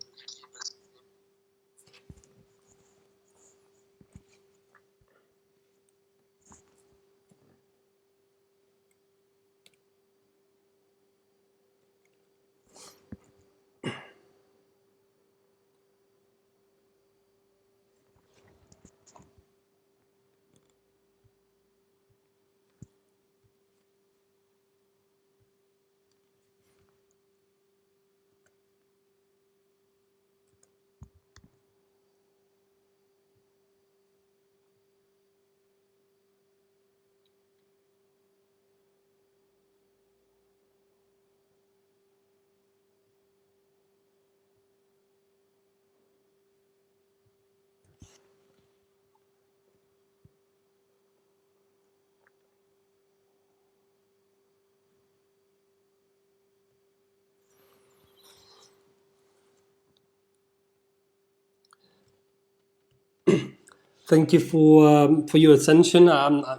Thank you for your attention.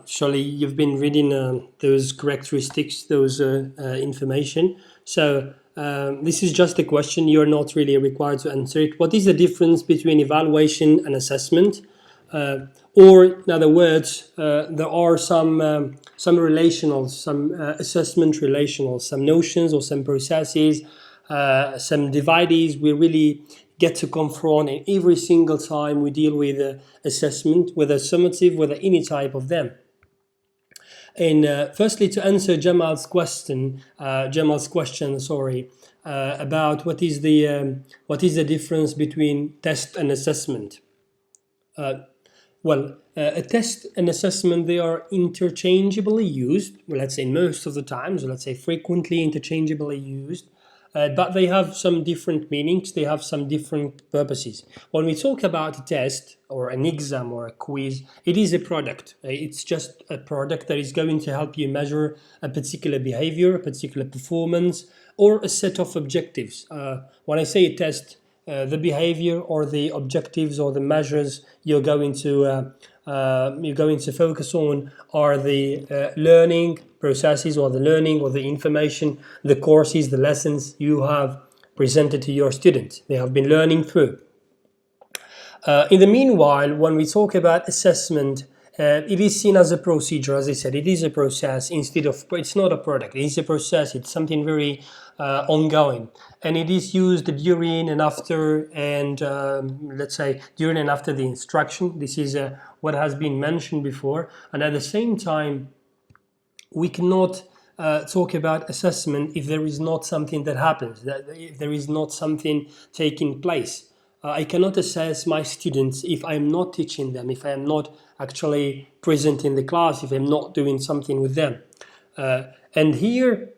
Surely you've been reading those characteristics, those information. So This is just a question. You're not really required to answer it. What is the difference between evaluation and assessment? Or in other words, there are some relationals, some assessment relationals, some notions or some processes, some divides we really get to confront in every single time we deal with assessment, whether summative, whether any type of them. And firstly, to answer Jamal's question, about what is the difference between test and assessment. A test and assessment, they are interchangeably used. Well, let's say most of the times, let's say frequently interchangeably used. But they have some different meanings, they have some different purposes. When we talk about a test or an exam or a quiz, it is a product. It's just a product that is going to help you measure a particular behavior, a particular performance, or a set of objectives. When I say a test, the behavior or the objectives or the measures you're going to focus on are the learning processes or the learning or the information, the courses, the lessons you have presented to your students. They have been learning through. In the meanwhile, when we talk about assessment, it is seen as a procedure. As I said, it is a process instead of, it's not a product, it is a process, it's something very ongoing. And it is used during and after, and let's say during and after the instruction. This is what has been mentioned before. And at the same time, we cannot talk about assessment if there is not something that happens, if there is not something taking place. I cannot assess my students if I'm not teaching them, if I am not actually present in the class, if I'm not doing something with them. And here,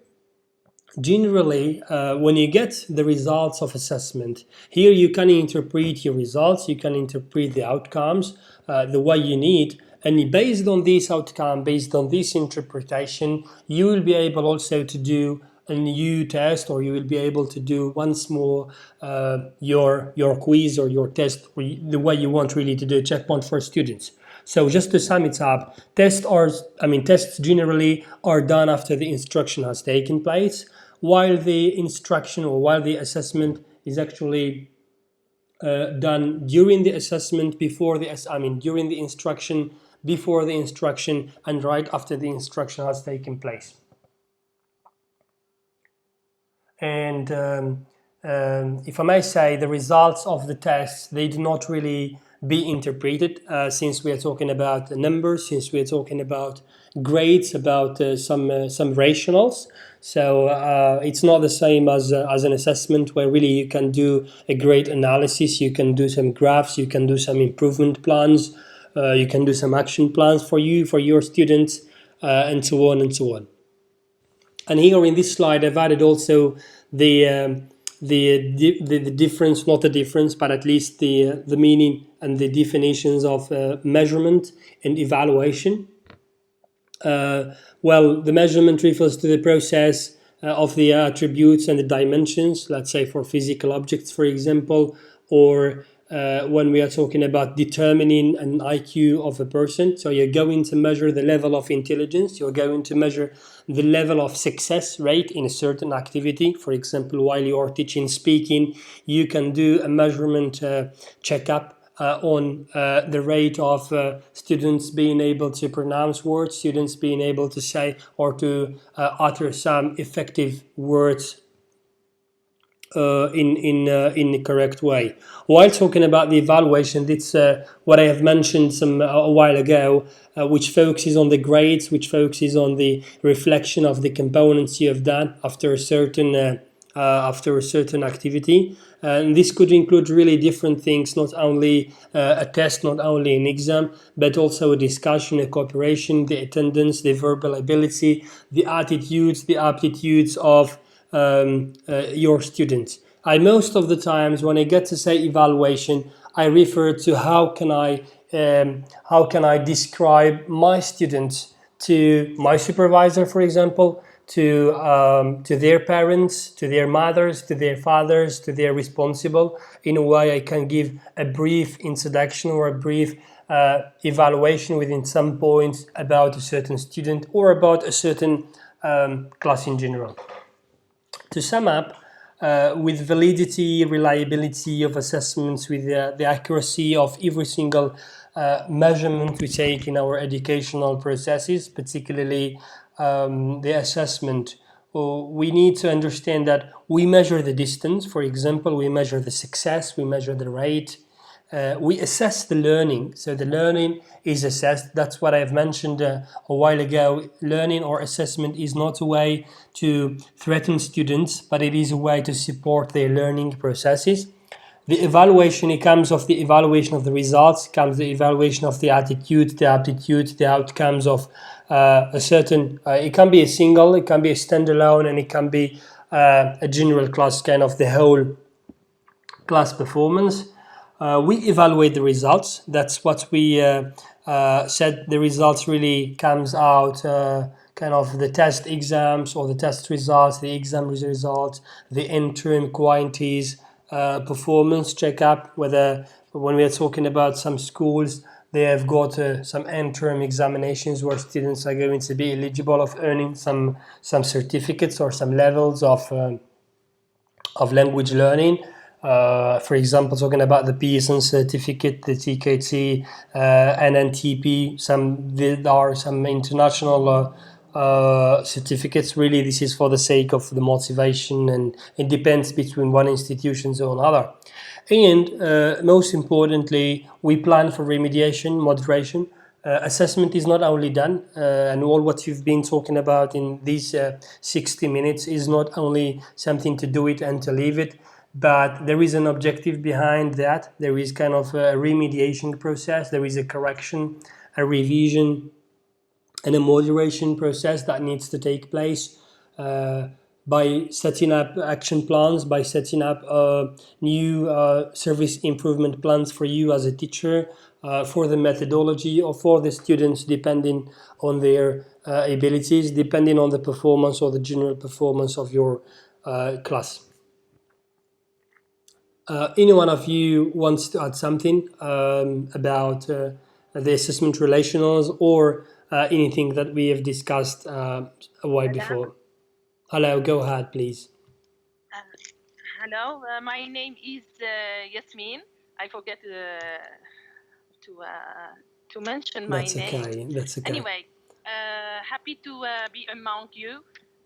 generally, when you get the results of assessment, here you can interpret your results, you can interpret the outcomes the way you need, and based on this outcome, based on this interpretation, you will be able also to do a new test, or you will be able to do once more your quiz or your test the way you want really to do a checkpoint for students. So just to sum it up, tests generally are done after the instruction has taken place, while the instruction or while the assessment is actually done during the assessment, during the instruction, before the instruction, and right after the instruction has taken place. And if I may say, the results of the tests, they do not really be interpreted since we are talking about numbers, since we are talking about grades, about some rationals. So it's not the same as an assessment where really you can do a grade analysis, you can do some graphs, you can do some improvement plans, you can do some action plans for your students, and so on and so on. And here in this slide, I've added also the difference, not the difference, but at least the meaning and the definitions of measurement and evaluation. Well, the measurement refers to the process of the attributes and the dimensions, let's say for physical objects, for example, or when we are talking about determining an IQ of a person. So you're going to measure the level of intelligence, you're going to measure the level of success rate in a certain activity. For example, while you are teaching speaking, you can do a measurement checkup on the rate of students being able to pronounce words, students being able to say or to utter some effective words in the correct way. While talking about the evaluation, that's what I have mentioned a while ago, which focuses on the grades, which focuses on the reflection of the components you have done after a certain activity. And this could include really different things, not only a test, not only an exam, but also a discussion, a cooperation, the attendance, the verbal ability, the attitudes, the aptitudes of your students. Most of the times when I get to say evaluation, I refer to how can I describe my students to my supervisor, for example, to their parents, to their mothers, to their fathers, to their responsible. In a way, I can give a brief introduction or a brief evaluation within some points about a certain student or about a certain class in general. To sum up, with validity, reliability of assessments, with the accuracy of every single measurement we take in our educational processes, particularly the assessment. We need to understand that we measure the distance. For example, we measure the success, we measure the rate, we assess the learning. So the learning is assessed. That's what I've mentioned a while ago. Learning or assessment is not a way to threaten students, but it is a way to support their learning processes. The evaluation, it comes of the evaluation of the results, comes the evaluation of the attitude, the aptitude, the outcomes of a certain, it can be a single, it can be a standalone, and it can be a general class, kind of the whole class performance. We evaluate the results. That's what we said. The results really comes out kind of the test exams or the test results, the exam results, the interim quantities, performance checkup. Whether when we are talking about some schools, they have got some interim examinations where students are going to be eligible of earning some certificates or some levels of language learning. For example, talking about the Pearson certificate, the TKT, NNTP, there are some international certificates. Really, this is for the sake of the motivation, and it depends between one institution to another. And most importantly, we plan for remediation, moderation. Assessment is not only done, and all what you've been talking about in these 60 minutes is not only something to do it and to leave it, but there is an objective behind that. There is kind of a remediation process, there is a correction, a revision, and a moderation process that needs to take place. By setting up action plans, by setting up new service improvement plans for you as a teacher, for the methodology, or for the students, depending on their abilities, depending on the performance or the general performance of your class. Any one of you wants to add something about the assessment relationals or anything that we have discussed a while before? Hello, go ahead, please. Hello, my name is Yasmin. I forget to mention my name. That's okay. Anyway, happy to be among you,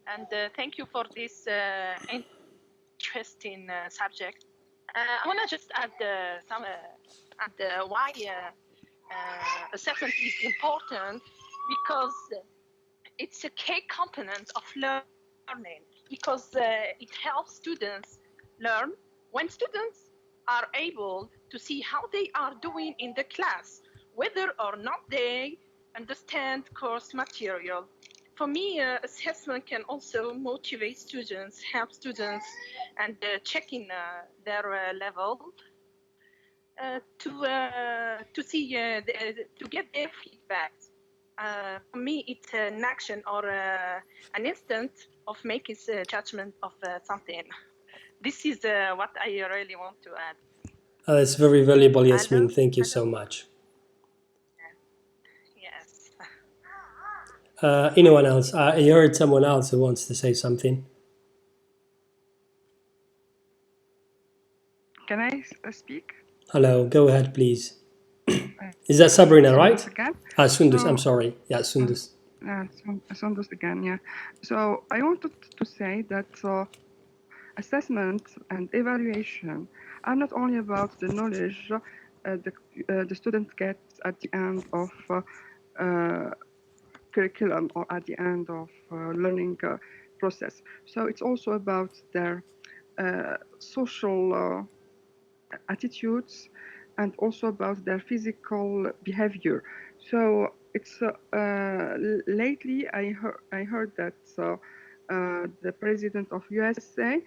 and thank you for this interesting subject. I want to just add why assessment is important, because it's a key component of learning, because it helps students learn. When students are able to see how they are doing in the class, whether or not they understand course material. For me, assessment can also motivate students, help students, and checking their level to see to get their feedback. For me, it's an action or an instant of making a judgment of something. This is what I really want to add. That's very valuable, Yasmin. Thank you so much. Yes. Anyone else? I heard someone else who wants to say something. Can I speak? Hello, go ahead, please. Is that Sabrina, right? Again? Sundus, So, I'm sorry. Yeah, Sundus. Sundus again, yeah. So I wanted to say that assessment and evaluation are not only about the knowledge the student gets at the end of curriculum or at the end of learning process. So it's also about their social attitudes and also about their physical behavior. So it's lately I heard that the president of USA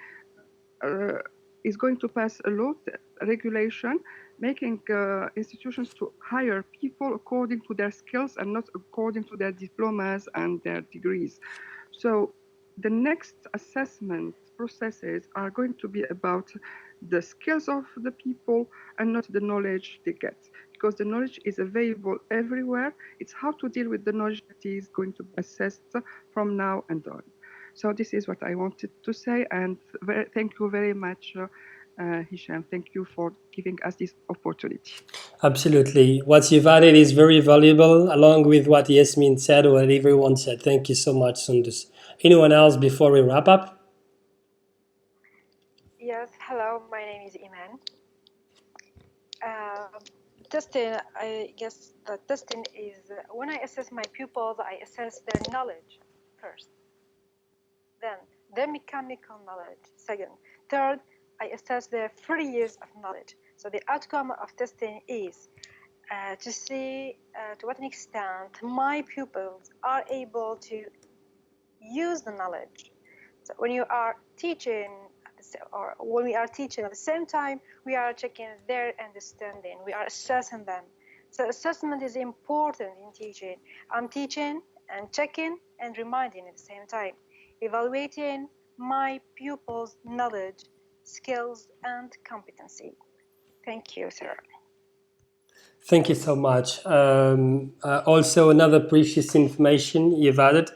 is going to pass a law regulation making institutions to hire people according to their skills and not according to their diplomas and their degrees. So the next assessment processes are going to be about the skills of the people and not the knowledge they get, because the knowledge is available everywhere. It's how to deal with the knowledge that is going to be assessed from now and on. So this is what I wanted to say, and thank you very much, Hicham. Thank you for giving us this opportunity. Absolutely. What you've added is very valuable, along with what Yasmin said or what everyone said. Thank you so much, Sundus. Anyone else before we wrap up? Yes, hello, my name is Iman. Testing, I guess the testing is when I assess my pupils, I assess their knowledge first, then their mechanical knowledge second, third, I assess their 3 years of knowledge. So the outcome of testing is to see to what extent my pupils are able to use the knowledge. So when you are teaching, or when we are teaching at the same time, we are checking their understanding. We are assessing them. So assessment is important in teaching. I'm teaching and checking and reminding at the same time, evaluating my pupils' knowledge, skills, and competency. Thank you, sir. Thank you so much. Also, another precious information you've added.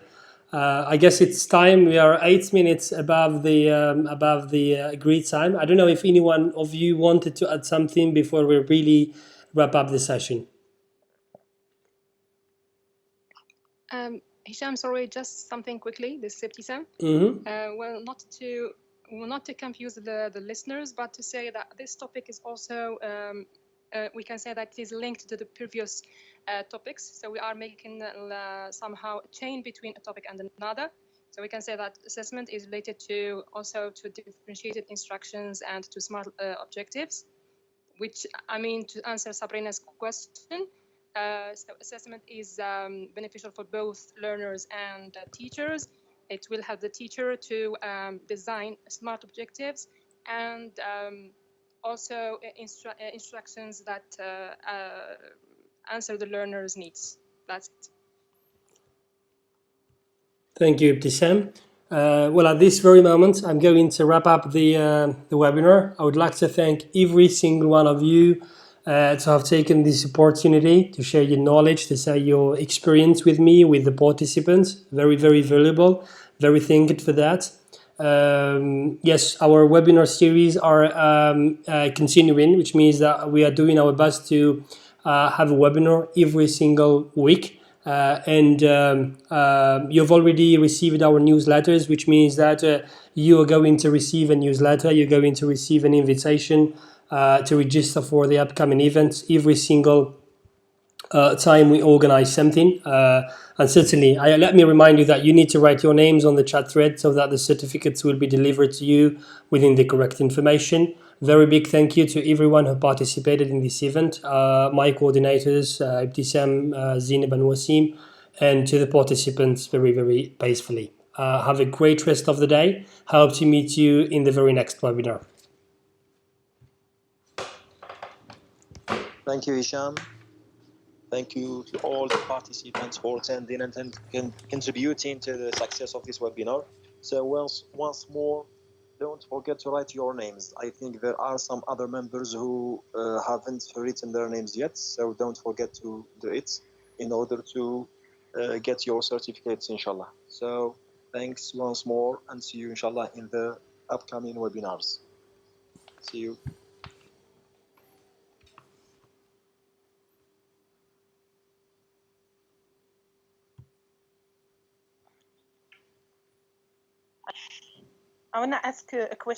I guess it's time. We are 8 minutes above the agreed time. I don't know if anyone of you wanted to add something before we really wrap up the session. Hicham, sorry, just something quickly. This is Ibtisam. Well, not to confuse the listeners, but to say that this topic is also we can say that it is linked to the previous topics. So we are making somehow a chain between a topic and another. So we can say that assessment is related to also to differentiated instructions and to smart objectives, which I mean, to answer Sabrina's question, so assessment is beneficial for both learners and teachers. It will help the teacher to design smart objectives and also instructions that answer the learner's needs. That's it. Thank you, Ibtisam. Well, at this very moment, I'm going to wrap up the webinar. I would like to thank every single one of you to have taken this opportunity to share your knowledge, to share your experience with me, with the participants. Very, very valuable. Very thankful for that. Yes, our webinar series are continuing, which means that we are doing our best to have a webinar every single week. And you've already received our newsletters, which means that you are going to receive a newsletter, you're going to receive an invitation to register for the upcoming events every single time we organize something. And certainly, let me remind you that you need to write your names on the chat thread so that the certificates will be delivered to you within the correct information. Very big thank you to everyone who participated in this event, my coordinators, Ibtisam, Zineb and Wasim, and to the participants very, very peacefully. Have a great rest of the day. Hope to meet you in the very next webinar. Thank you, Hicham. Thank you to all the participants for attending and contributing to the success of this webinar. So once more, don't forget to write your names. I think there are some other members who haven't written their names yet, so don't forget to do it in order to get your certificates, inshallah. So thanks once more, and see you, inshallah, in the upcoming webinars. See you. I want to ask a question.